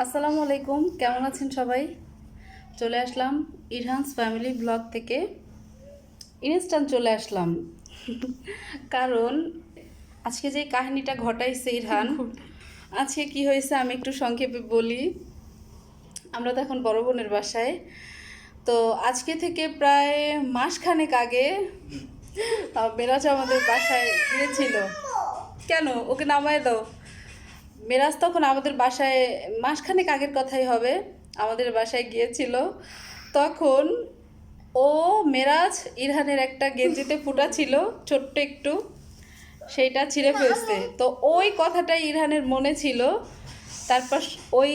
আসসালামু আলাইকুম, কেমন আছেন সবাই? চলে আসলাম ইরহানস ফ্যামিলি ব্লগ থেকে। ইনস্ট্যান্ট চলে আসলাম কারণ আজকে যে কাহিনীটা ঘটাইছে ইরহান, আজকে কি হয়েছে আমি একটু সংক্ষেপে বলি। আমরা তো এখন বড় বোনের বাসায়। তো আজকে থেকে প্রায় মাসখানেক আগে মেরাজ আমাদের বাসায় গিয়েছিল। কেন, ওকে নামায় দাও। মেরাজ তখন আমাদের বাসায় মাসখানেক আগের কথাই হবে, আমাদের বাসায় গিয়েছিল। তখন ও মেরাজ ইরহানের একটা গেঞ্জিতে ফুটা ছিল ছোট্ট একটু, সেইটা ছিঁড়ে ফেলছে। তো ওই কথাটাই ইরহানের মনে ছিল। তারপর ওই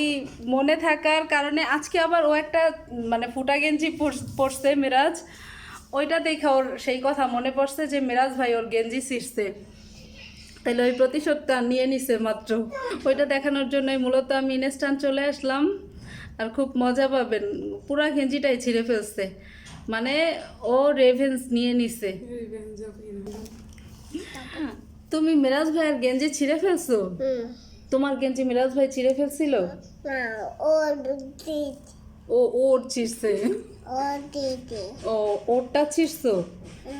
মনে থাকার কারণে আজকে আবার ও একটা মানে ফুটা গেঞ্জি পরছে মেরাজ। ওইটা দেখে ওর সেই কথা মনে পড়ছে যে মেরাজ ভাই ওর গেঞ্জি ছিঁড়ছে, তাহলে ওই প্রতিশোধটা নিয়ে নিছে মাত্র। ওইটা দেখানোর জন্যই মূলত আমি ইনস্ট্যান্ট চলে আসলাম। আর খুব মজা পাবেন, পুরা গেঞ্জিটাই ছিঁড়ে ফেলছে, মানে ও রেভেন্স নিয়ে নিছে। তুমি মিরাজ ভাইয়ের গেঞ্জি ছিঁড়ে ফেলছো? তোমার গেঞ্জি মিরাজ ভাই ছিঁড়ে ফেলছিল? ও ওর ছিঁড়ছে। ও ওরটা ছিঁড়ছো?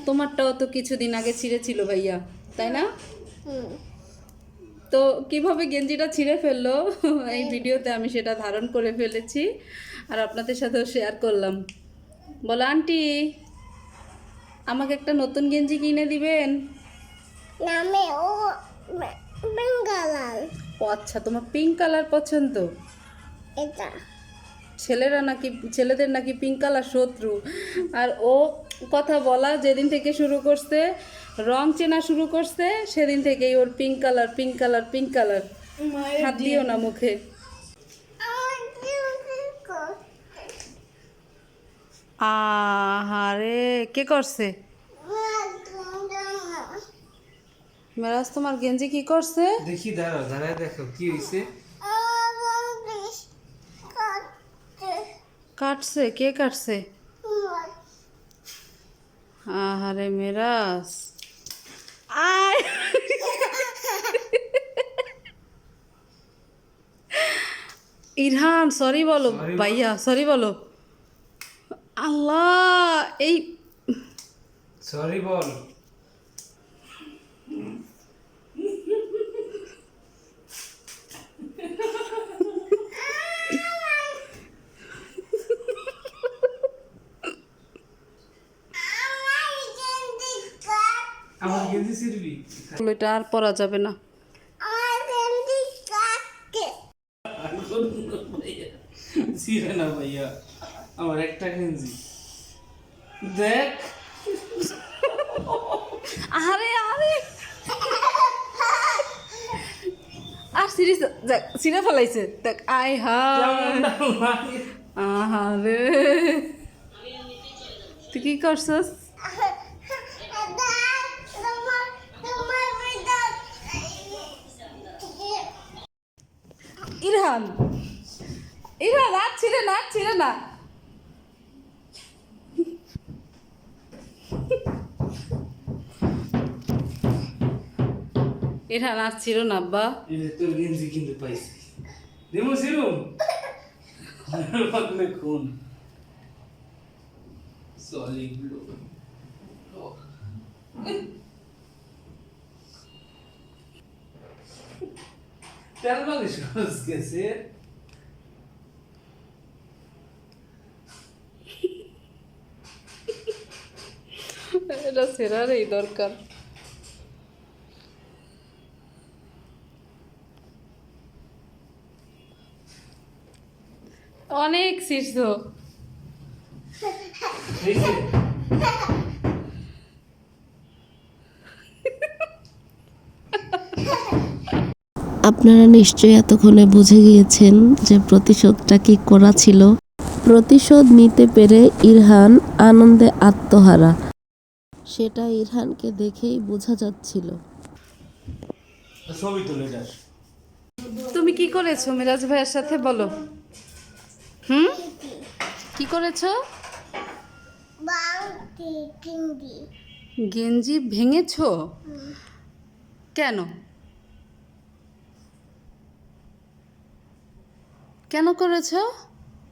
তোমারটাও তো কিছুদিন আগে ছিঁড়েছিল ভাইয়া, তাই না? তো কিভাবে গেঞ্জিটা ছিঁড়ে ফেললো এই ভিডিওতে আমি সেটা ধারণ করে ফেলেছি আর আপনাদের সাথেও শেয়ার করলাম। বলো আন্টি, আমাকে একটা নতুন গেঞ্জি কিনে দিবেন? ও আচ্ছা, তোমার পিঙ্ক কালার পছন্দ। ছেলেদের নাকি পিঙ্ক কালার শত্রু। আর ও কথা বলা যেদিন থেকে শুরু করছে, রং চেনা শুরু করছে, সেদিন থেকেই ওর pink colour pink colour pink colour. হাত দিও না মুখে। আহারে, কে করছে? মেরাজ তোমার গেঞ্জি কি করছে? দেখি, দাঁড়াও, দাঁড়ায় দেখো কি হয়েছে। কাটছে? কে কাটছে? আহারে মেরাজ, আয় ইরহান সরি বলো। Sorry বল। ভাইয়া সরি বলো। আল্লাহ, এই সরি বল। আমার গেঞ্জি ছিড়বি? এটা আর পরা যাবে না। ছিড়ে না ভাইয়া, আমার একটা গেঞ্জি দেখ। আরে আরে, আর সিরিজ দেখ, সিরে ফেলাইছে দেখ। আয় হায়, আহারে, তুই কি করছস? ইরহান, ইরহান আর ছিঁড়ে না, আর ছিঁড়ে না। ইরহান আর ছিল না আব্বা। এটা তোর গেঞ্জি কিন্তু পাইছি, দেবো সিরুম বদলে খুন সলিড ব্লু। তেল মালিশ খরচ গেছে। এটা সেরারই দরকার। অনেক শীর্ষ। হয়েছে? আপনারা নিশ্চয়ই এতক্ষণে বুঝে গিয়েছেন যে প্রতিশোধটা কি করা ছিল। প্রতিশোধ নিতে পেরে ইরহান আনন্দে আত্মহারা, সেটা ইরহানকে দেখেই বোঝা যাচ্ছিল। ছবি তুলে যাস। তুমি কি করেছো মিরাজ ভাইয়ের সাথে বলো? কি করেছো? গেঞ্জি ভেঙেছো? কেন? কেন করেছো?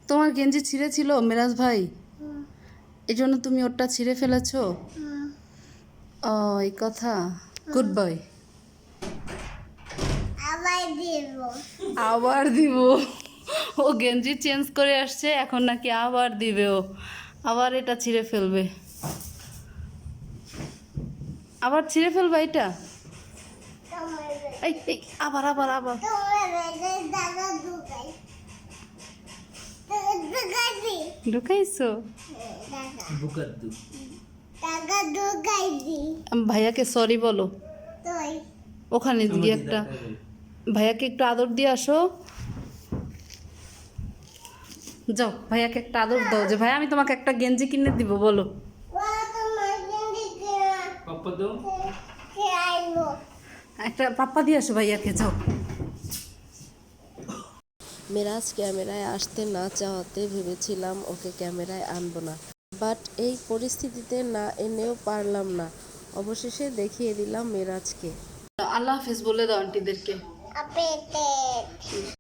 তোমার গেঞ্জি ছিঁড়ে ছিল মেরাজ ভাই, এই জন্য তুমি ওরটা ছিঁড়ে ফেলেছো? ও এই কথা। Good boy. আবার দিব? ও গেঞ্জি চেঞ্জ করে আসছে, এখন নাকি আবার দিবে ও, আবার এটা ছিঁড়ে ফেলবে, আবার ছিঁড়ে ফেলবে এটা। এই এই আবার আবার আবার ঢুকাইছো? বুকাদ্দু। ভাইয়াকে সরি বলো, ওখানে গিয়ে একটা ভাইয়াকে একটু আদর দিয়ে আসো। যাও ভাইয়াকে একটা আদর দাও, যে ভাই আমি তোমাকে একটা গেঞ্জি কিনে দিব, বলো। পাপ্পা দাও। একটা পাপ্পা দিয়ে আসো ভাইয়াকে, যাও। মেরাজ ক্যামেরায় আসতে না চাওয়াতে ভেবেছিলাম ওকে ক্যামেরায় আনবো না, বাট এই পরিস্থিতিতে না এনেও পারলাম না। অবশেষে দেখিয়ে দিলাম মেরাজকে। আল্লাহ হাফেজ বলে দাও আন্টিদেরকে।